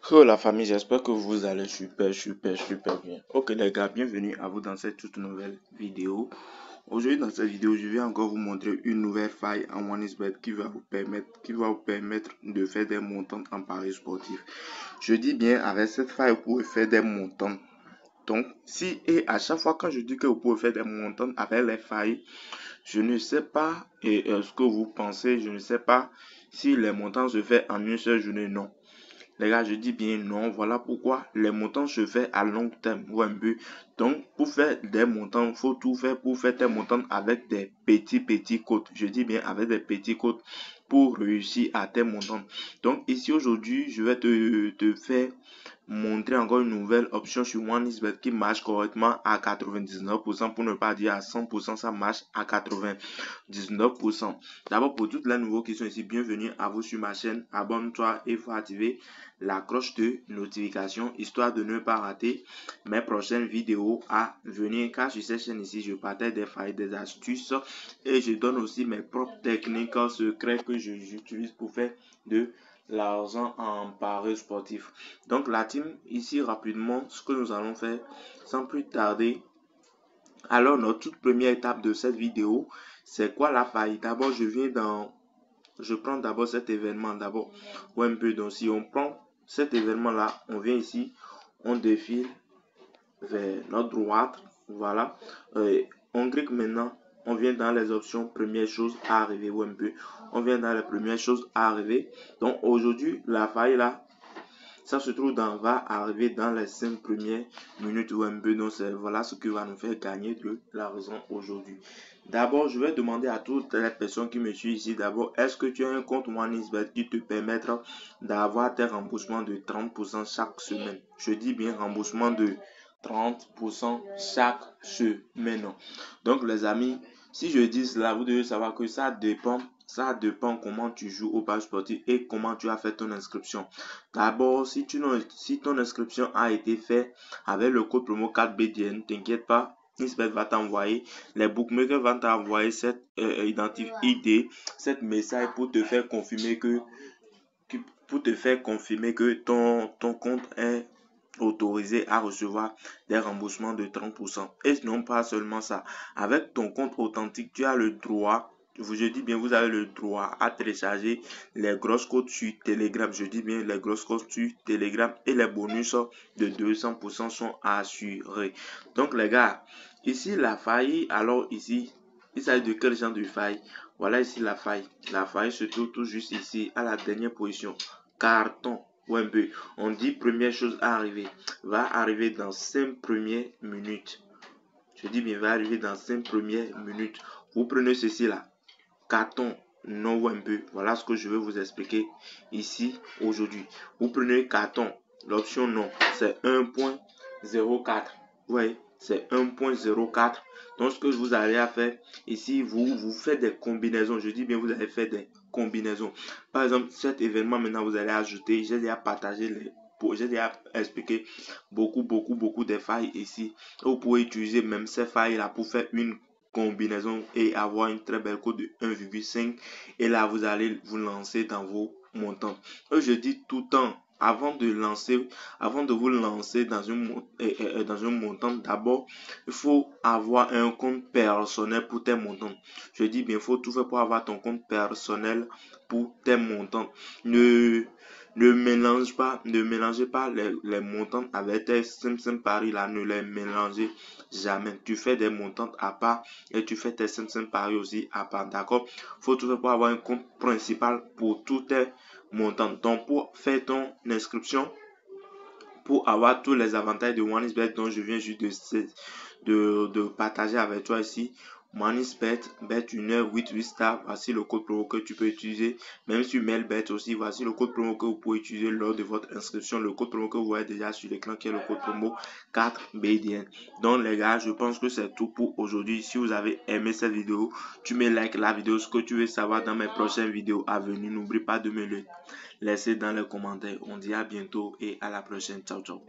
Oh la famille, j'espère que vous allez super bien. Ok les gars, bienvenue à vous dans cette toute nouvelle vidéo. Aujourd'hui dans cette vidéo, je vais encore vous montrer une nouvelle faille en OneXBet qui va vous permettre de faire des montants en paris sportif. Je dis bien, avec cette faille, vous pouvez faire des montants. Donc, à chaque fois quand je dis que vous pouvez faire des montants avec les failles, je ne sais pas ce que vous pensez, je ne sais pas si les montants se font en une seule journée, non. Les gars, je dis bien non. Voilà pourquoi les montants se font à long terme ou un peu. Donc, pour faire des montants, il faut tout faire pour faire des montants avec des petits codes. Je dis bien avec des petits codes pour réussir à tes montants. Donc, ici aujourd'hui, je vais te faire montrer encore une nouvelle option sur OneXBet qui marche correctement à 99%, pour ne pas dire à 100%, ça marche à 99%. D'abord, pour toutes les nouveaux qui sont ici, bienvenue à vous sur ma chaîne. Abonne-toi et faut activer la cloche de notification histoire de ne pas rater mes prochaines vidéos à venir, car sur cette chaîne ici, je partage des failles, des astuces et je donne aussi mes propres techniques secrets que j'utilise pour faire de l'argent en paris sportif. Donc la team, ici rapidement, ce que nous allons faire sans plus tarder. Alors notre toute première étape de cette vidéo, c'est quoi la faille? D'abord je prends d'abord cet événement d'abord ou un peu. Donc si on prend cet événement là, on vient ici, on défile vers notre droite, voilà. On clique maintenant, on vient dans les options première chose à arriver ou un peu. On vient dans les premières choses à arriver. Donc aujourd'hui la faille là, ça se trouve va arriver dans les 5 premières minutes ou un peu. Donc voilà ce qui va nous faire gagner de l'argent aujourd'hui. D'abord, je vais demander à toutes les personnes qui me suivent ici, d'abord, est-ce que tu as un compte OneXBet qui te permettra d'avoir tes remboursements de 30% chaque semaine? Je dis bien remboursement de 30% chaque semaine. Donc les amis, si je dis cela, vous devez savoir que ça dépend comment tu joues au paris sportif et comment tu as fait ton inscription. D'abord, si ton inscription a été faite avec le code promo 4BDN, t'inquiète pas, OneXBet va t'envoyer, les bookmakers vont t'envoyer cette identifiant ID, cette message pour te faire confirmer que ton compte est autorisé à recevoir des remboursements de 30%. Et non pas seulement ça, avec ton compte authentique, tu as le droit, je dis bien, vous avez le droit à télécharger les grosses codes sur Telegram. Je dis bien les grosses codes sur Telegram et les bonus de 200% sont assurés. Donc les gars, ici la faille, alors ici, il s'agit de quel genre de faille? Voilà ici la faille. La faille se trouve tout juste ici à la dernière position. Carton ou un peu. On dit première chose à arriver. Va arriver dans 5 premières minutes. Je dis bien, va arriver dans 5 premières minutes. Vous prenez ceci là. Carton, non ou un peu. Voilà ce que je vais vous expliquer ici aujourd'hui. Vous prenez carton. L'option non, c'est 1.04. Ouais, c'est 1.04. Donc, ce que vous allez à faire ici, vous faites des combinaisons. Je dis bien, vous allez faire des combinaisons. Par exemple, cet événement, maintenant, vous allez ajouter. J'ai déjà partagé j'ai déjà expliqué beaucoup de failles ici. Vous pouvez utiliser même ces failles là pour faire une combinaison et avoir une très belle cote de 1,5 et là vous allez vous lancer dans vos montants. Je dis tout le temps, avant de vous lancer dans un montant, d'abord il faut avoir un compte personnel pour tes montants. Je dis bien, il faut tout faire pour avoir ton compte personnel pour tes montants. Ne mélangez pas les montants avec tes Simsim Paris là, ne les mélangez jamais. Tu fais des montants à part et tu fais tes Simsim Paris aussi à part, d'accord? Faut tout faire pour avoir un compte principal pour tous tes montants. Donc pour faire ton inscription, pour avoir tous les avantages de OneXBet dont je viens juste de partager avec toi ici. OneXBet, bet une heure 8 stars, voici le code promo que tu peux utiliser. Même sur MailBet aussi, voici le code promo que vous pouvez utiliser lors de votre inscription. Le code promo que vous voyez déjà sur l'écran qui est le code promo 4BDN. Donc les gars, je pense que c'est tout pour aujourd'hui. Si vous avez aimé cette vidéo, tu me likes la vidéo. Ce que tu veux savoir dans mes prochaines vidéos à venir, n'oublie pas de me le laisser dans les commentaires. On dit à bientôt et à la prochaine. Ciao, ciao.